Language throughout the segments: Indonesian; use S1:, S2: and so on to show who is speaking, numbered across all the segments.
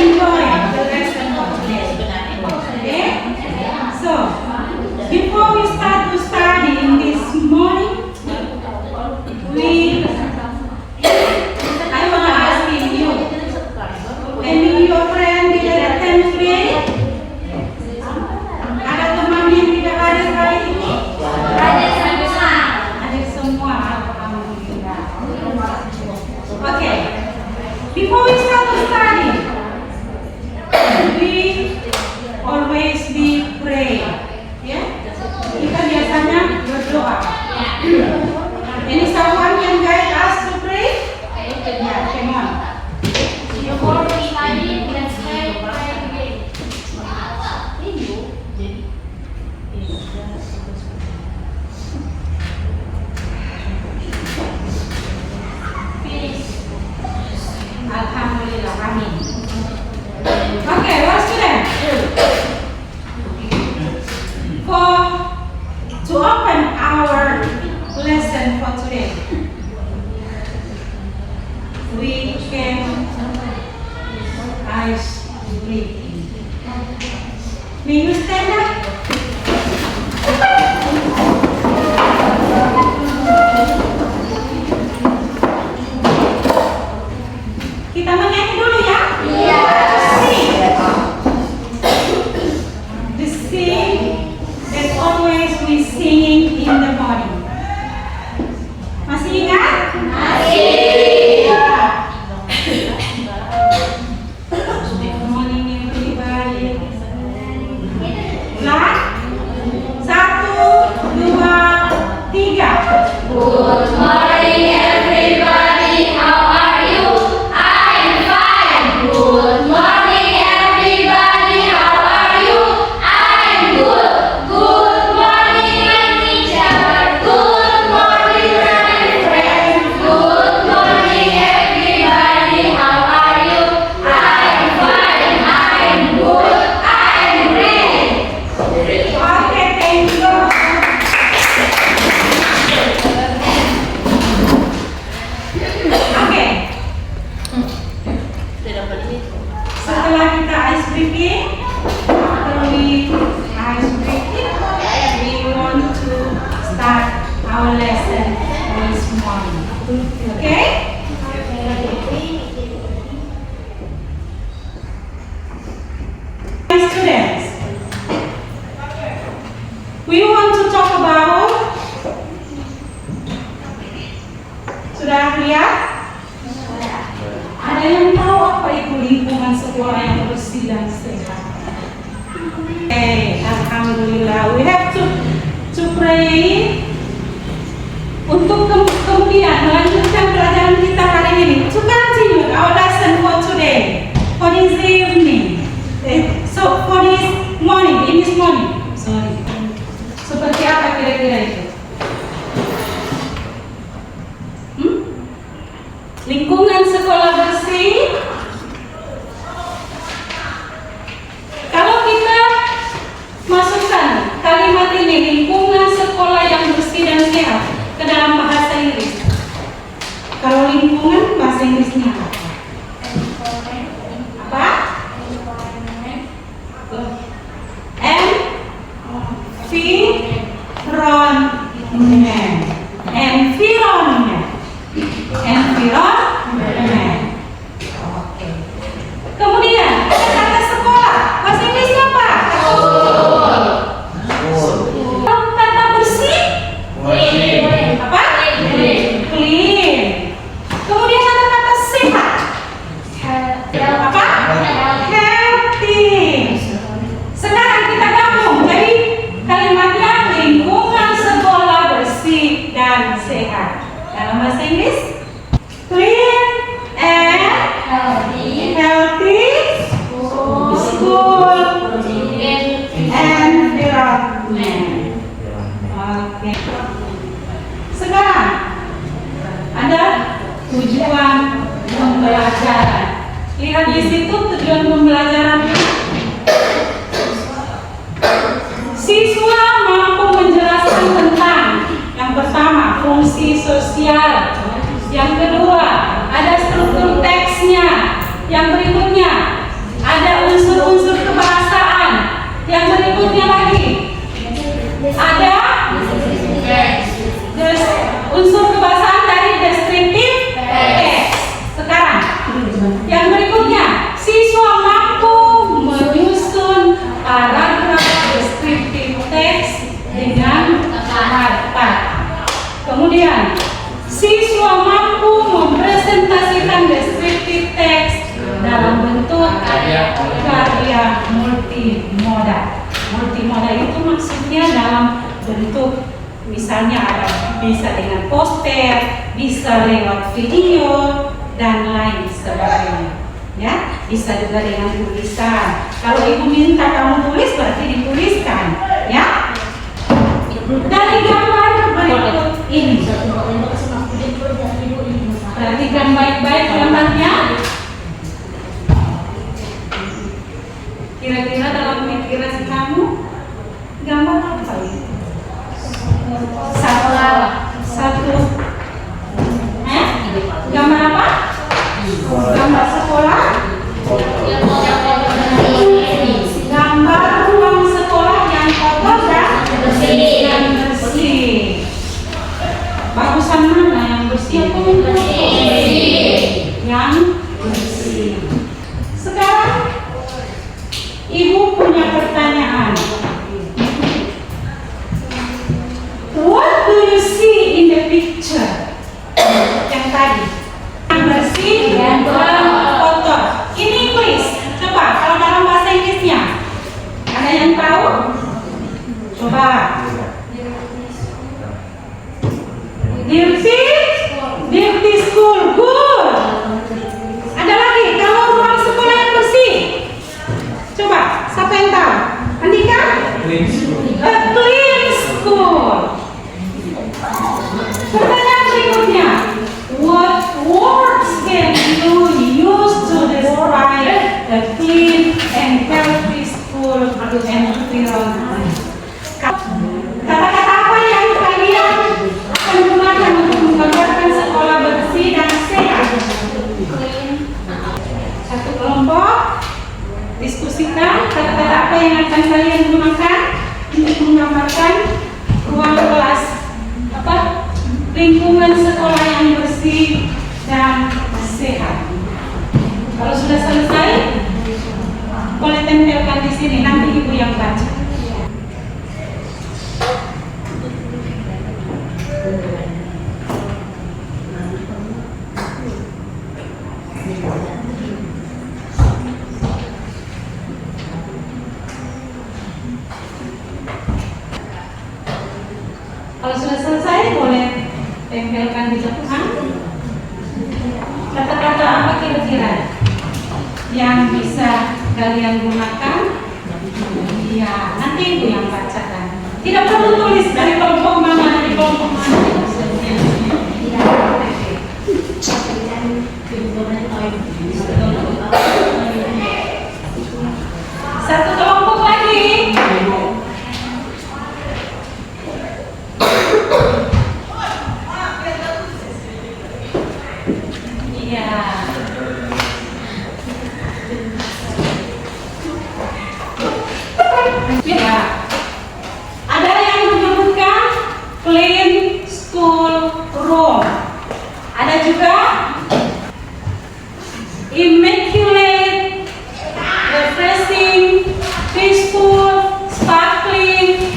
S1: enjoy the lesson for today. Okay? So, before we start to study in this morning, I want to ask you, any your friend didn't attend today? Ada teman yang tidak hadir hari ini? Ada semua, alhamdulillah. Okay, before we start to study, we always be pray. Ya, kita biasanya berdoa. Any someone can guide us to pray? Yeah, come on. Alhamdulillah, amin. Okay, what's student? To open our lesson for today, we can eyes breathing. May you stand up? Kita menyanyi dulu ya? Iya. The sing that always we singing in the morning. Masih ingat? Masih. Good morning everybody. Nah, 1, 2, 3.
S2: Good morning everybody, how are you? I'm fine. Good morning everybody, how are you? I'm good. Good morning my teacher. Good morning my friends. Good morning everybody, how are you? I'm fine. I'm good. I'm ready.
S1: Okay, thank you. Okay. Setelah kita ice breaking, after we ice breaking, we want to start our lesson this morning. Okay? My students, we want to talk about. Sudah lihat? Ada yang tahu apa itu lingkungan sekolah yang bersih dan sehat? Alhamdulillah. We have to pray untuk kemudian melanjutkan pelajaran kita hari ini. To continue our lesson for today, for this evening. So for this morning, in this morning. Sorry. Seperti apa kira-kira itu? Lingkungan sekolah bersih. Kalau kita masukkan kalimat ini, lingkungan sekolah yang bersih dan sehat, ke dalam bahasa Inggris. Kalau lingkungan, bahasa Inggrisnya apa? Apa? Environment. Oke. Kemudian ada kata sekolah. Bahasa Inggrisnya apa? Kata bersih? Apa? Clean. Kemudian ada kata sehat. Apa? Healthy. Sekarang kita gabung. Jadi kalimatnya lingkungan sekolah bersih dan sehat. Dalam bahasa Inggris, clean and healthy school environment. Oke. Sekarang ada tujuan pembelajaran. Lihat di situ tujuan pembelajaran. Siswa mampu menjelaskan tentang yang pertama fungsi sosial, yang kedua ada struktur teksnya, yang berikutnya karya multimoda. Multimoda itu maksudnya dalam bentuk misalnya ada bisa dengan poster, bisa lewat video dan lain sebagainya. Ya, bisa juga dengan tulisan. Kalau ibu minta kamu tulis berarti dituliskan, ya. Dari gambar berikut ini. Perhatikan baik-baik gambarnya. Kira-kira dalam pikiran kamu gambar apa ini? Satu. Gambar apa? Gambar sekolah. Gambar ruang sekolah yang kotor dan bersih. Bagusan mana, yang bersih atau yang bersih? Yang bersih. Sekarang ibu punya pertanyaan. What do you see in the picture? Yang tadi, yang bersih dan kotor. In English, coba kalau dalam bahasa Inggrisnya, ada yang tahu? Coba. Dirty school, good. Ada lagi, kalau ruang sekolah yang bersih. Coba, siapa yang tahu? Andika? A clean school. Pertanyaan berikutnya, what words can you use to describe a clean and healthy school environment? Kata-kata apa yang kalian akan gunakan untuk menggambarkan sekolah bersih dan sehat? Satu kelompok diskusikan kata-kata apa yang akan kalian gunakan untuk menggambarkan ruang kelas, lingkungan sekolah yang bersih dan sehat. Kalau sudah selesai, boleh tempelkan di sini, nanti ibu yang baca. Kalau sudah selesai, boleh tempelkan di depan. Kata-kata apa kira-kira yang bisa kalian gunakan? Ya, nanti ibu yang bacakan. Tidak perlu tulis dari kelompok mana, dari kelompok mana. Satu kelompok lagi. Ya, ada yang menyebutkan clean school room. Ada juga immaculate, refreshing, peaceful, sparkling,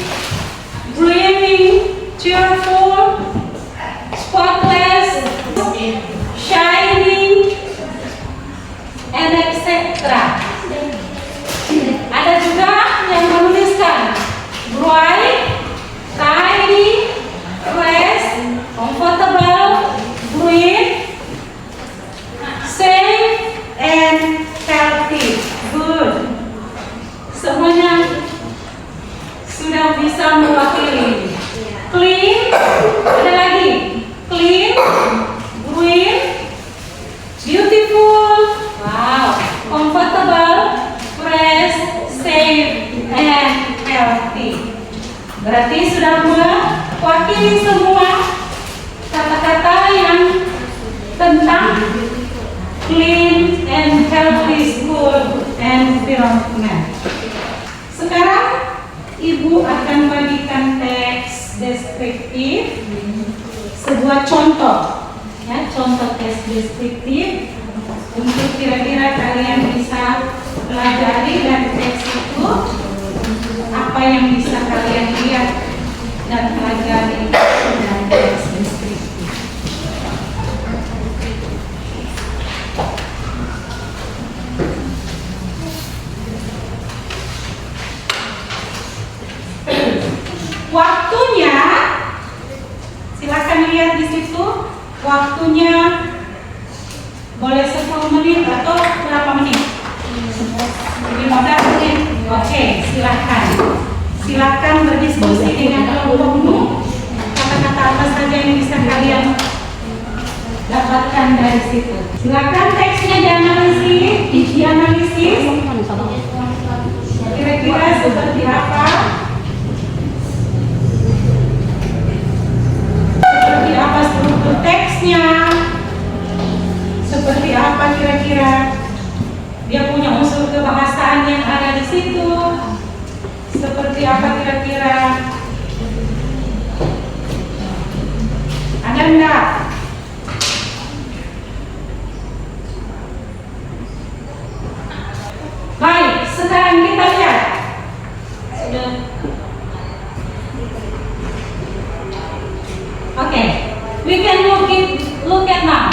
S1: dreaming, cheerful, spotless, shining, and etc. Ada juga yang menuliskan bright, tidy, fresh, comfortable, green, safe, and healthy. Good. Semuanya sudah bisa mewakili. Clean, ada lagi. Clean, green, beautiful, wow, comfortable, fresh, safe, and healthy. Berarti sudah mewakili semua kata-kata yang tentang clean and healthy school environment. Sekarang ibu akan bagikan teks deskriptif, sebuah contoh, ya, contoh teks deskriptif untuk kira-kira kalian bisa pelajari dari teks itu apa yang bisa kalian lihat dan pelajari dari teks deskriptif. Lebih mudah mungkin? Oke, silakan. Silakan berdiskusi dengan kelompokmu. Kata-kata apa saja yang bisa kalian dapatkan dari situ. Silakan teksnya dianalisis. Kira-kira seperti apa? Seperti apa struktur teksnya? Seperti apa kira-kira dia punya unsur kebahasaan yang ada di situ? Seperti apa kira-kira? Ada enggak? Baik, sekarang kita lihat. Sudah. Okay, we can look at now.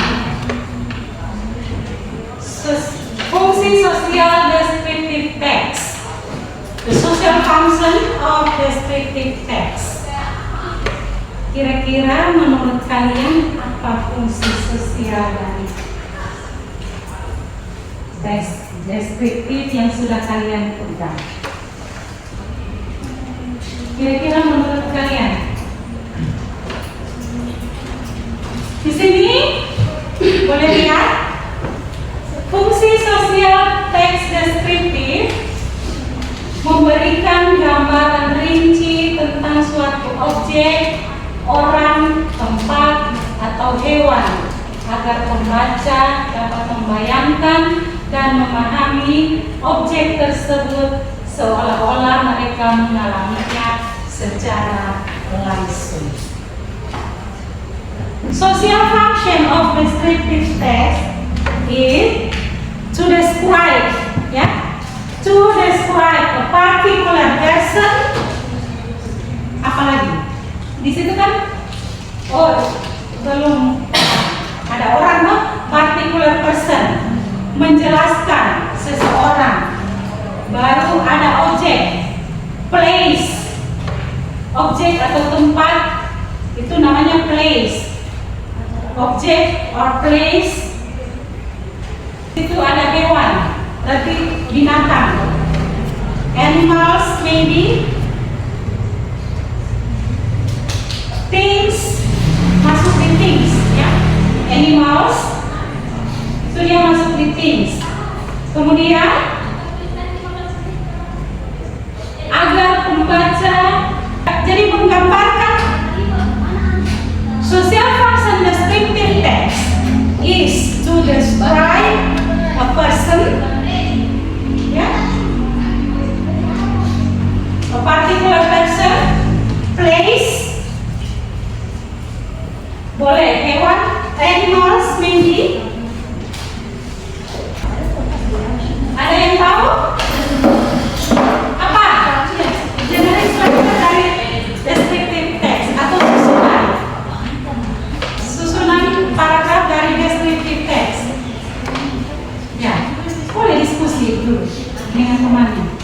S1: Fungsi sosial descriptive text. The social function of descriptive text. Kira-kira menurut kalian apa fungsi sosial dari teks deskriptif yang sudah kalian pegang? Kira-kira menurut kalian? Di sini boleh lihat fungsi sosial teks deskriptif memberikan gambaran rinci tentang suatu objek, orang, tempat, atau hewan agar pembaca dapat membayangkan dan memahami objek tersebut seolah-olah mereka mengalaminya secara langsung. Social function of descriptive text is to describe, to describe a particular person. Apalagi di situ kan? Oh, belum ada orang, no? Particular person, menjelaskan seseorang. Baru ada objek, place, objek atau tempat, itu namanya place. Objek or place. Itu ada hewan, berarti binatang. Animals maybe. Things, masuk di things, ya. Animals, itu dia masuk di things. Kemudian agar pembaca jadi menggambarkan. Social function descriptive text is to describe a person, a particular person, place, boleh hewan, animals maybe. Ada yang tahu? Apa? General structure dari descriptive text atau susunan paragraf dari descriptive text. Ya, boleh diskusi dulu dengan temannya.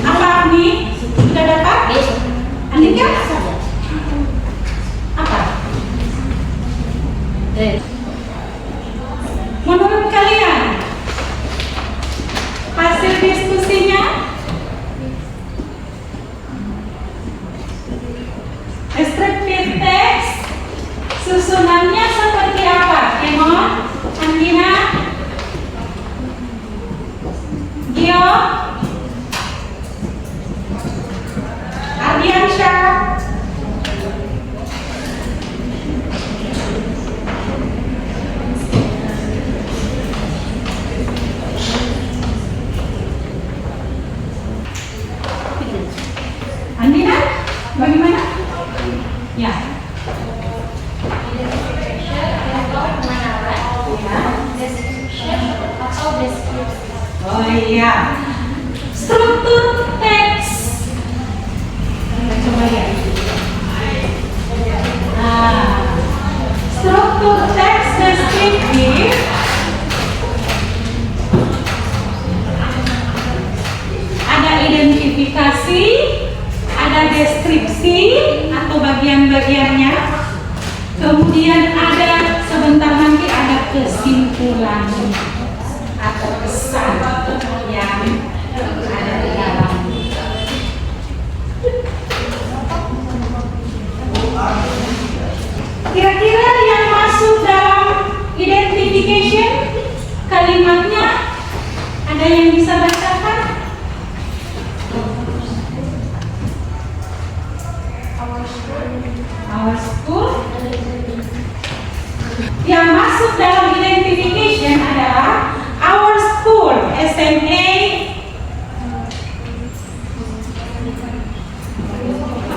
S1: Apa Agni? Sudah dapat? Andika? Apa? Menurut kalian hasil diskusinya descriptive text susunannya seperti apa? Emon, Andina, Gio, Ardiansyah, Andina, bagaimana? Ya. Oh iya, struktur teks. Kita coba lihat. Struktur teks deskriptif ada identifikasi, ada deskripsi atau bagian-bagiannya, kemudian ada sebentar nanti ada kesimpulan jurusan yang ada di dalam. Kira-kira yang masuk dalam identification kalimatnya ada yang bisa bacakan? Our school. Yang masuk dalam identification adalah our school, SMA,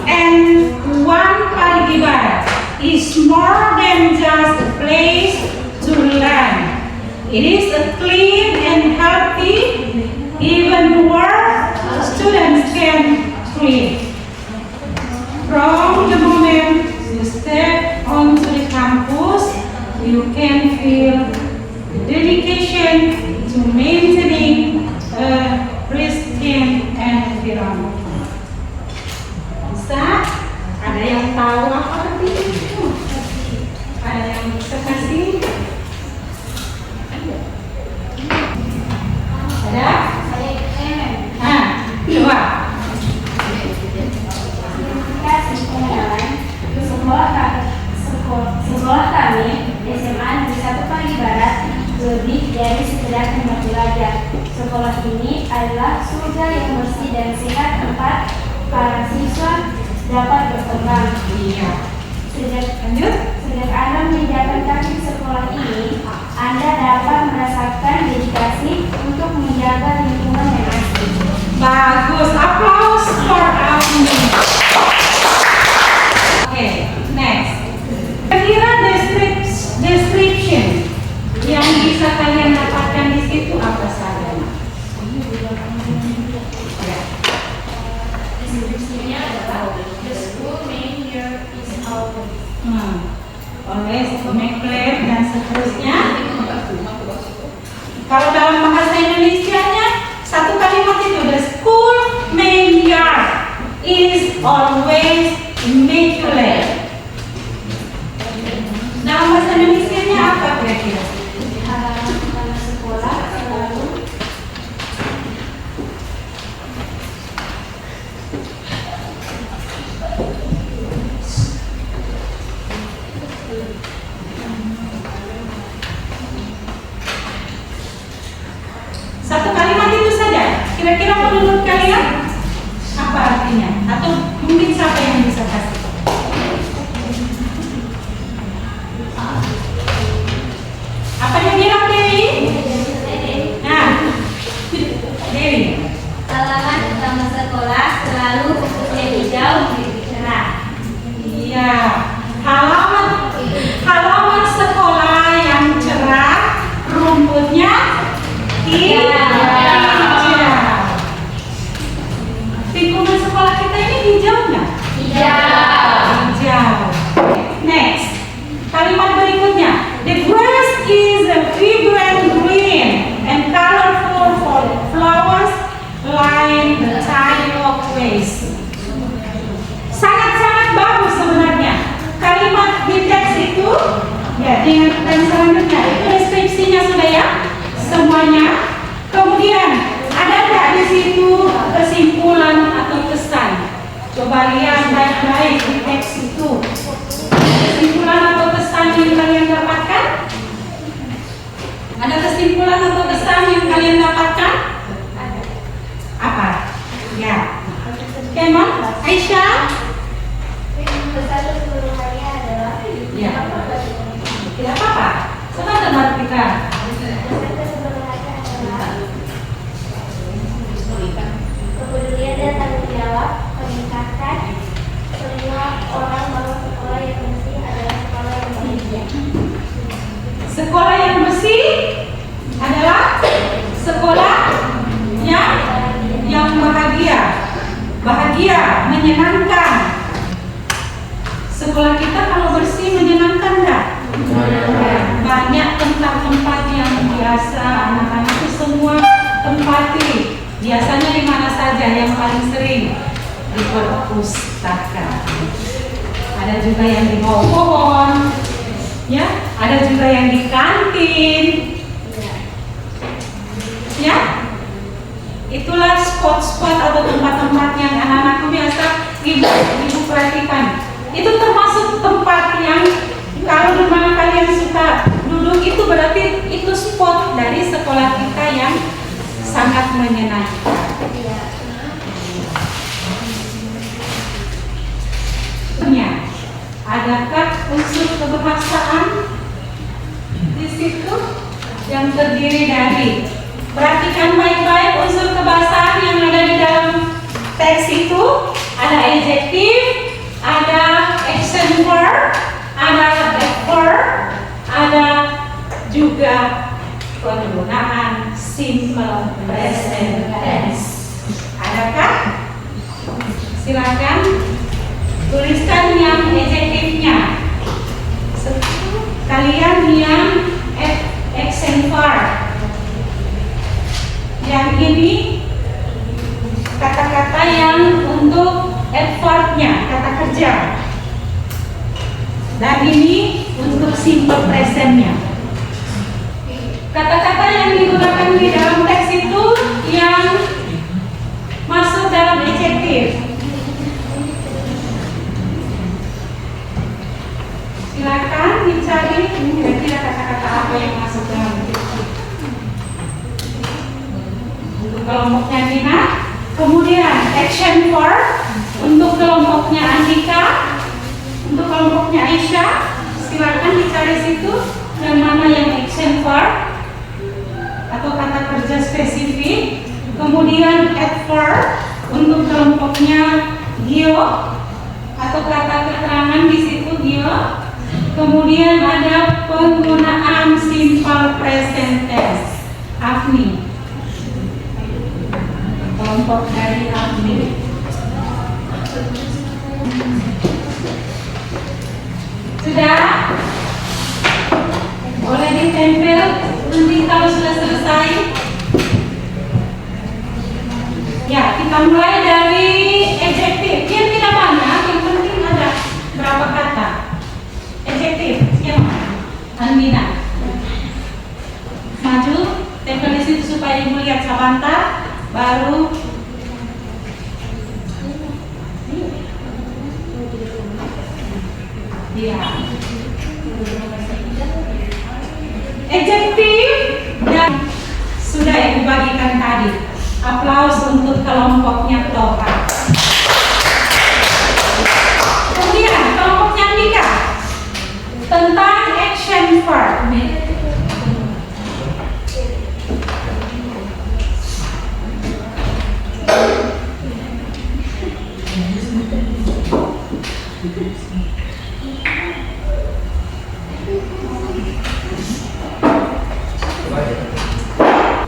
S1: and One Parigi Barat is more than just a place to learn. It is a clean and healthy, even where students can breathe. From the moment you step onto the campus, you can feel the dedication to maintaining a pristine environment. Bisa? Ada yang tahu apa arti itu? Ada yang bisa kasih? Ada? Coba.
S2: Sekolah kami, SMA Negeri 1 Parigi Barat, lebih dari sekedar tempat belajar. Sekolah ini adalah surga yang bersih dan sehat tempat para siswa dapat berkembang. Sejak Anda menginjakan kaki di sekolah ini, Anda dapat merasakan dedikasi untuk menjaga lingkungan yang asli.
S1: Bagus, applause for Almi. Oke, next. Kira-kira description yang bisa kalian dapatkan di situ apa saja?
S2: Deskripsinya adalah the school main year is our
S1: Always make clear dan seterusnya. Kalau dalam bahasa Indonesianya satu kalimat itu, the school main yard is always immaculate. Dalam bahasa Indonesianya apa kira-kira?
S2: halaman sekolah selalu
S1: Satu kalimat itu saja. Kira-kira menurut kalian apa artinya? Atau mungkin siapa yang bisa kasih? Apa yang bilang Dewi? Nah, Dewi.
S2: halaman utama sekolah selalu rumputnya hijau lebih cerah.
S1: Iya, halaman sekolah yang cerah, rumputnya hijau. Lingkungan sekolah kita ini hijau nggak? Hijau. Next, kalimat berikutnya. The grass is a vibrant green and colorful flowers line the tiny walkways. Sangat-sangat bagus sebenarnya. Kalimat di teks itu, ya dengan selanjutnya itu deskripsinya sudah ya semuanya. Kemudian ada nggak di situ kesimpulan atau kesan? Coba lihat baik-baik di teks itu. Kesimpulan atau kesan yang kalian dapatkan? Ada kesimpulan atau kesan yang kalian dapatkan? Apa? Ya. Kemon, Aisyah?
S2: Besar keseluruhannya adalah
S1: Ya. Tidak apa-apa. Sebentar Mbak Tika.
S2: kepedulian dan tanggung jawab meningkatkan semua orang bahwa sekolah yang bersih adalah sekolah yang bahagia.
S1: Sekolah yang bersih adalah sekolah yang bahagia. Bahagia, menyenangkan. Sekolah kita kalau bersih menyenangkan enggak? Banyak tempat-tempat yang biasa anak-anak itu semua tempati. Biasanya di mana saja yang paling sering? Di perpustakaan. Ada juga yang di bawah pohon, ya. Ada juga yang di kantin, ya. Itulah spot-spot atau tempat-tempat yang anak-anakku biasa ibu perhatikan. Itu termasuk tempat yang kalau di mana kalian suka duduk, itu berarti itu spot dari sekolah kita yang sangat menyenangkan. Adakah unsur kebahasaan di situ yang terdiri dari, perhatikan baik-baik unsur kebahasaan yang ada di dalam teks itu. Ada adjektif, ada action verb, ada verb, ada juga penggunaan simple present tense. Adakah? Silakan tuliskan yang adjektifnya. Kalian yang action verb. Yang ini kata-kata yang untuk adverbnya, kata kerja. Dan ini untuk simple presentnya. Kata-kata yang digunakan di dalam teks itu yang masuk dalam adjektif. Silakan dicari kira-kira kata-kata apa yang masuk dalam adjektif. Untuk kelompoknya Dina, kemudian action verb untuk kelompoknya Andika, untuk kelompoknya Aisyah. Silakan dicari situ yang mana yang action verb atau kata kerja spesifik. Kemudian adverb untuk kelompoknya Gio atau kata keterangan di situ Gio. Kemudian ada penggunaan simple present tense. Afni, kelompok dari Afni. Sudah? Boleh ditempel nanti kalau sudah selesai. Ya, kita mulai dari adjektif. Yang tidak banyak, yang penting ada berapa kata. Adjektif, yang Andina. Maju, tempel di situ supaya ibu lihat sebentar, baru. Ya. Adjektif dan sudah ibu bagikan tadi. Aplaus untuk kelompoknya Toha. Kemudian kelompoknya Andika tentang action verb.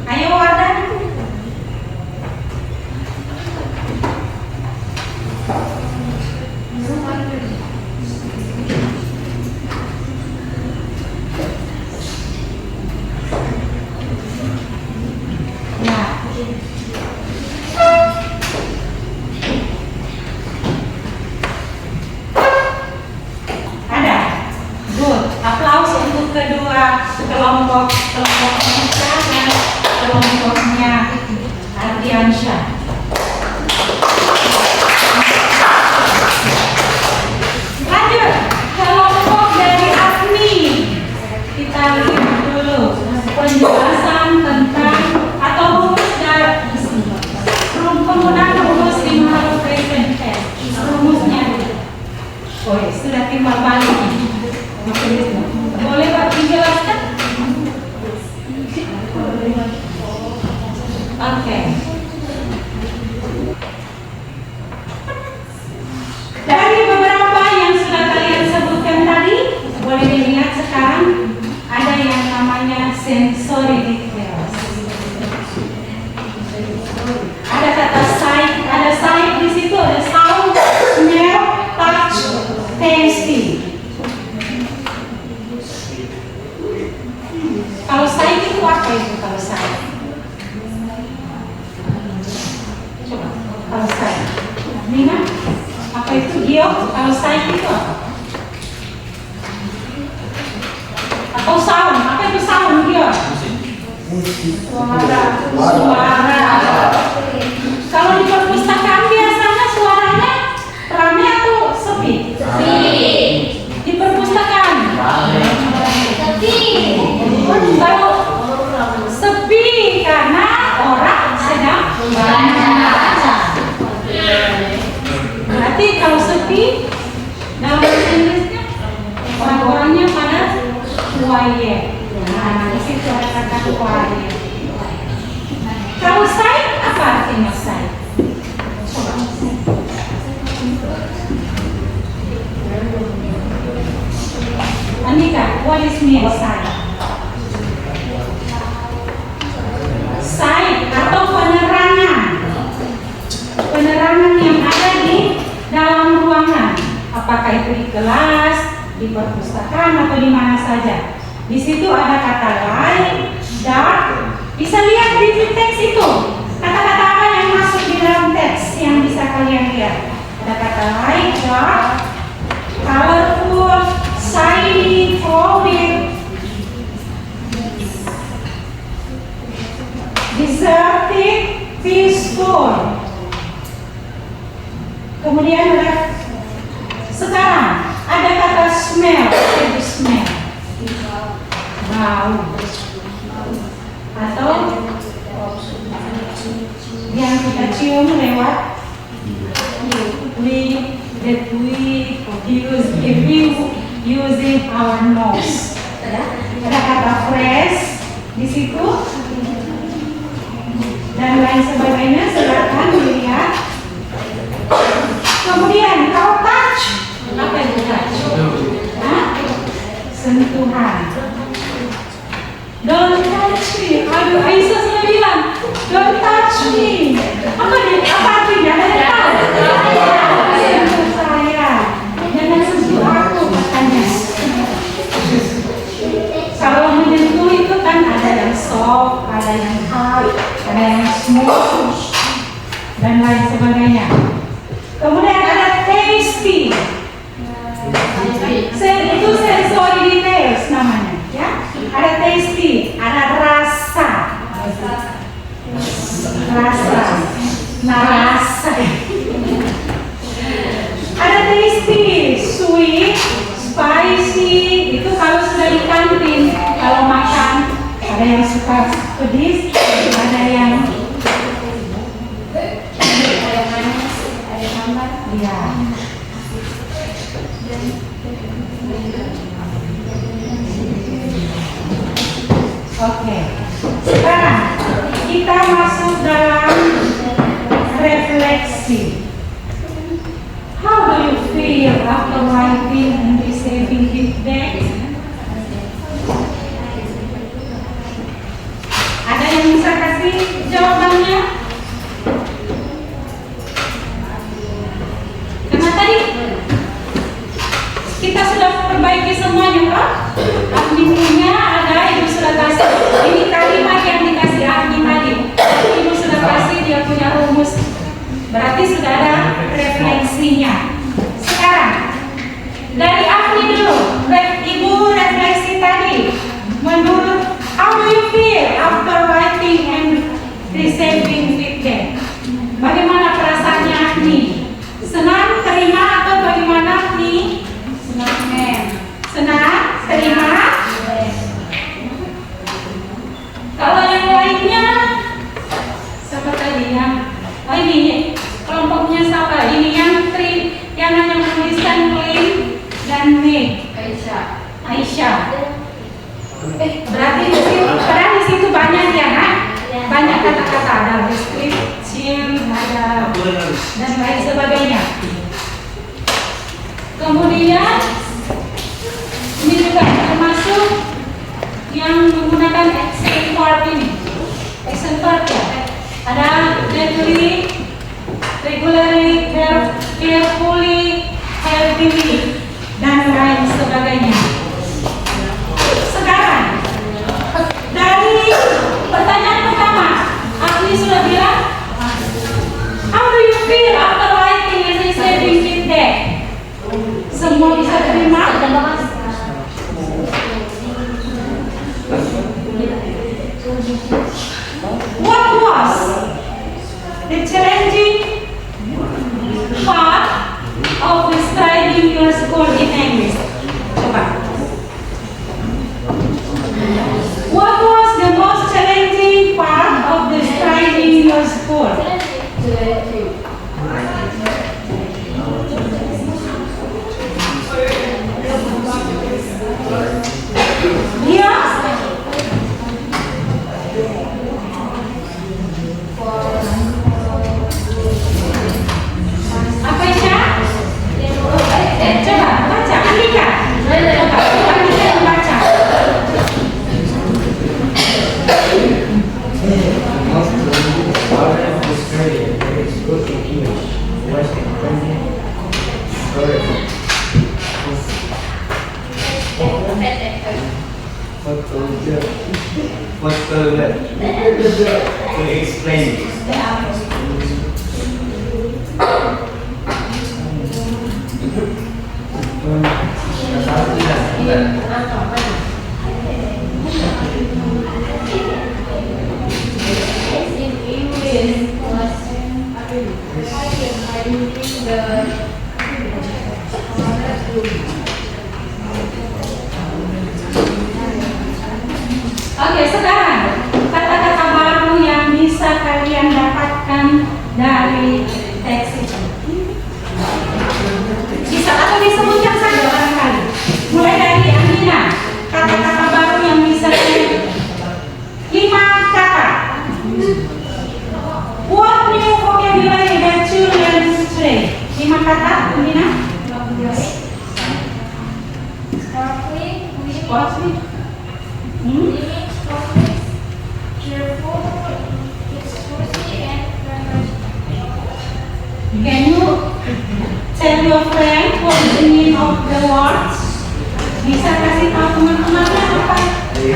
S1: Ayo Wardan. Kelompoknya dan kelompoknya Ardiansyah. Lanjut, kelompok dari Afni. Kita lihat dulu penjelasan tentang atau rumus dari penggunaan rumus simple present tense. Rumusnya sudah timbal balik. Boleh Pak dijelaskan? Oke. Dari beberapa yang sudah kalian sebutkan tadi, boleh dilihat sekarang ada yang namanya sensory details. Ada kata sight, ada sight di situ, ada sound, smell, touch, tasting. Kalau sight itu apa itu kalau sight? Coba, kalau sight. Nina, apa itu Gio? Kalau sight itu apa? Atau sound, apa itu sound Gio? Suara. Kalau di perpustakaan biasanya suaranya rame atau sepi? Di perpustakaan. Kalau sepi karena orang sedang membaca. Berarti kalau sepi dalam bahasa Inggrisnya orang-orangnya pada quiet. Nah, di situ ada kata quiet. Kalau silent apa artinya silent? Anika, what is mean silent? Silent atau penerangan. Penerangan yang ada di dalam ruangan. Apakah itu di kelas, di perpustakaan atau di mana saja. Di situ ada kata light, dark. Bisa lihat di teks itu. Kata-kata apa yang masuk di dalam teks yang bisa kalian lihat? Ada kata light, dark, colorful, shiny, flowing, deserted, peaceful. Kemudian ada sekarang ada kata smell, itu smell, bau, atau yang kita cium lewat that we use if we using our nose. Ya. Ada kata fresh di situ dan lain sebagainya. Silakan dilihat. Kemudian kalau touch, apa itu touch? Sentuhan. Don't touch me. Aduh, Aisyah sudah bilang, don't touch me. Apa artinya? Ada tahu? Sentuh saya. Jangan sentuh aku, katanya. Kalau menyentuh itu kan ada yang soft, ada yang hard, ada yang smooth, dan lain sebagainya. Kemudian ada tasty. Itu sensory details namanya, ya. Ada tasty, ada rasa. Rasa. Ada tasty, sweet, spicy. Itu kalau sudah di kantin, kalau makan ada yang suka pedis, ada yang ya. Oke. Sekarang kita masuk dalam refleksi. How do you feel after writing and receiving feedback? Ada yang bisa kasih jawabannya? Karena tadi kita sudah perbaiki semuanya, kan? Adminnya ada, ibu sudah kasih. Ini kalimat yang dikasih admin tadi. Ibu sudah kasih, dia punya rumus. Berarti sudah ada refleksinya. Sekarang dari admin dulu, ibu refleksi tadi. Menurut how do you feel after writing and receiving feedback? Bagaimana perasaannya admin? Senang, terima atau bagaimana nih? Senang, terima. Kalau yang lainnya, siapa tadi yang? Oh ini kelompoknya siapa? Ini yang hanya menuliskan clean dan make. Aisyah. Berarti di situ, padahal di situ banyak ya, kan? Banyak kata-kata, ada description, ada dan lain sebagainya. Kemudian ini juga termasuk yang menggunakan action verb ini. Action verb ya. Ada gently, regularly, carefully, healthily, dan lain sebagainya. Sekarang dari pertanyaan pertama, Agni sudah bilang, how do you feel after writing and receiving feedback? Semua bisa terima? the challenging part of describing your score in English? Coba. What was the most challenging part of describing your score? Yeah. Apa Isya? Coba baca, Andika. Coba Andika yang baca.
S3: To explain.
S1: Oke, sekarang kata-kata baru yang bisa kalian dapatkan dari teks itu. Bisa atau disebutkan saja barangkali. Mulai dari Amina, kata-kata baru yang bisa kalian 5 kata. What new vocabulary that you learn today? 5 kata, Amina. Sparkling. Can you tell your friend what is the meaning of the words? Bisa kasih tahu teman-temannya apa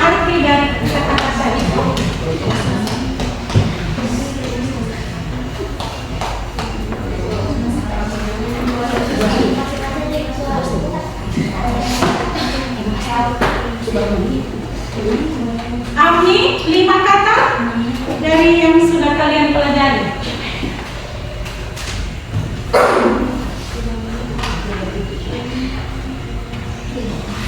S1: arti dari kata-kata itu? Ami, 5 kata dari yang sudah kalian pelajari.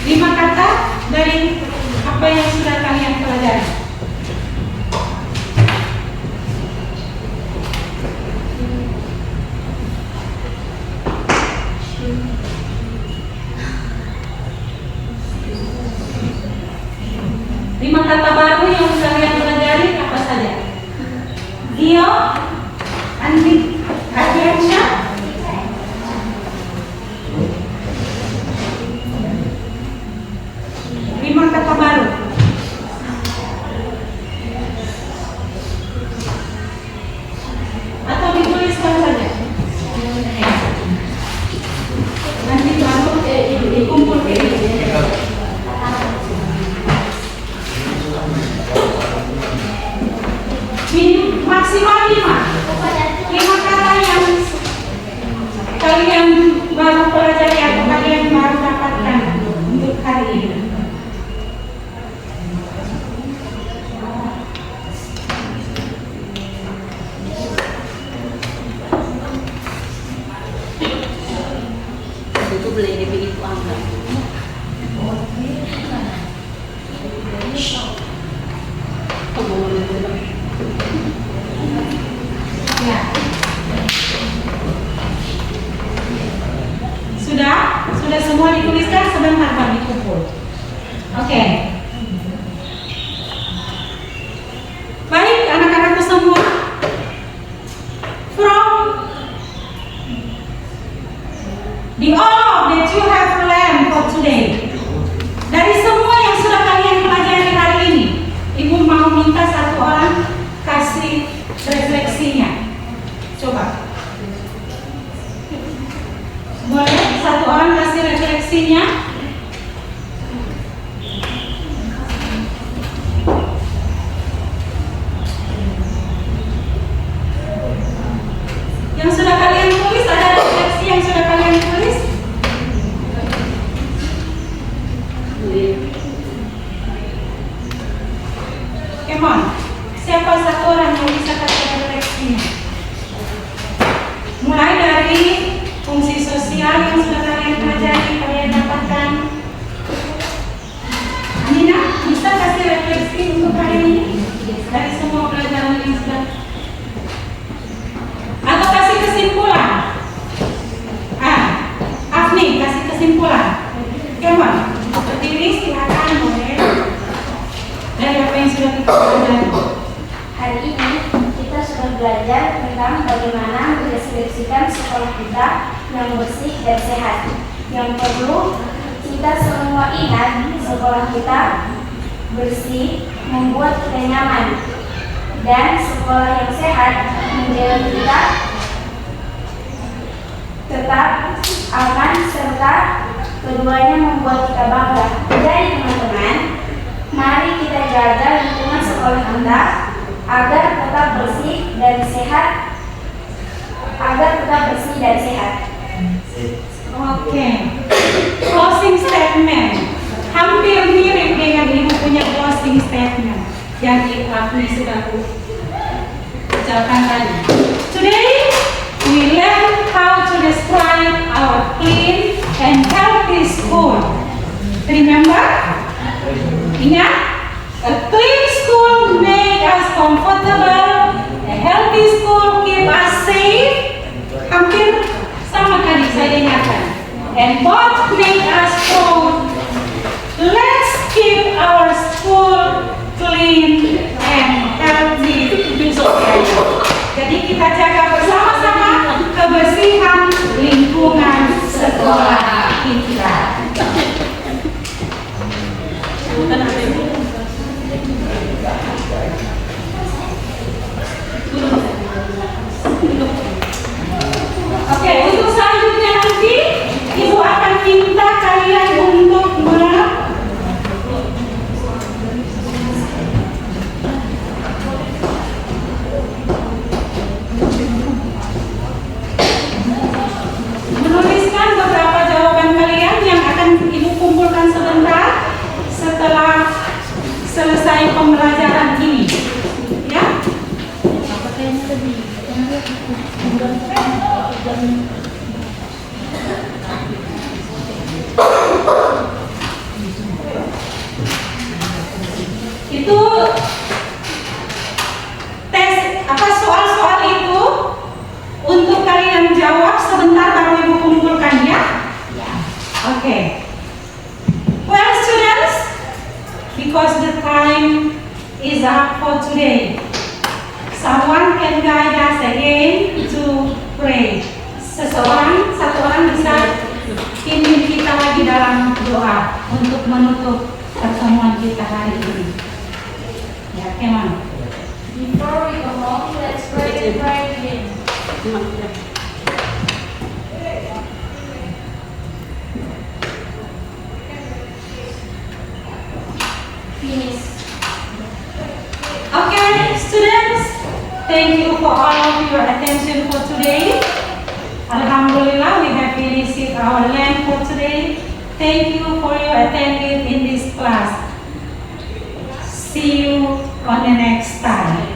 S1: Lima kata dari apa yang sudah kalian pelajari. Lima kata baru yang kalian pelajari apa saja? Gio, Andi, Adiansyah. Lima kata baru. Atau dituliskan saja. Nanti baru dikumpul ke ini. Maksimal 5 kata yang kalian baru pelajari atau kalian baru dapatkan untuk hari ini.
S4: Itu boleh dibikin uang nggak?
S1: Ya. Sudah semua dituliskan, sebentar Pak dikumpul. Oke. Baik anak-anakku semua. From the all that you have learned for today. Dari semua yang sudah kalian pelajari hari ini, Ibu mau minta satu orang kasih refleksinya. Coba. Boleh satu orang kasih refleksinya?
S2: episode belajar tentang bagaimana mendeskripsikan sekolah kita yang bersih dan sehat. Yang perlu kita semua ingat, sekolah kita bersih membuat kita nyaman, dan sekolah yang sehat menjaga kita tetap aman, serta keduanya membuat kita bangga. Jadi teman-teman, mari kita jaga lingkungan sekolah kita agar tetap bersih dan sehat.
S1: Oke. Closing statement. Hampir mirip dengan ibu punya closing statement yang Agni sudah ucapkan tadi. Today we learn how to describe our clean and healthy school. Remember? Ingat? A clean school make us comfortable. A healthy school keep us safe. Hampir sama tadi saya ingatkan. And both make us proud. Let's keep our school clean and healthy. Jadi kita jaga bersama-sama kebersihan lingkungan sekolah kita. Oke, untuk selanjutnya nanti Ibu akan minta kalian untuk menuliskan beberapa jawaban kalian yang akan Ibu kumpulkan sebentar setelah selesai pembelajaran ini. Ya? Itu tes soal-soal itu untuk kalian jawab sebentar baru Ibu kumpulkan ya. Oke. Well students, because the time is up for today, someone can guide us again to pray. Satu orang bisa pimpin kita lagi dalam doa untuk menutup pertemuan kita hari ini. Ya, Keman.
S2: Before we go home, let's pray and pray again. Finish.
S1: Okay, students, thank you for all of your attention for today. Alhamdulillah, we have finished our land for today. Thank you for your attendance in this class. See you on the next time.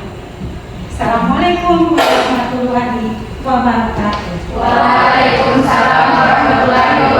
S1: Assalamualaikum warahmatullahi wabarakatuh.
S2: Waalaikumsalam warahmatullahi wabarakatuh.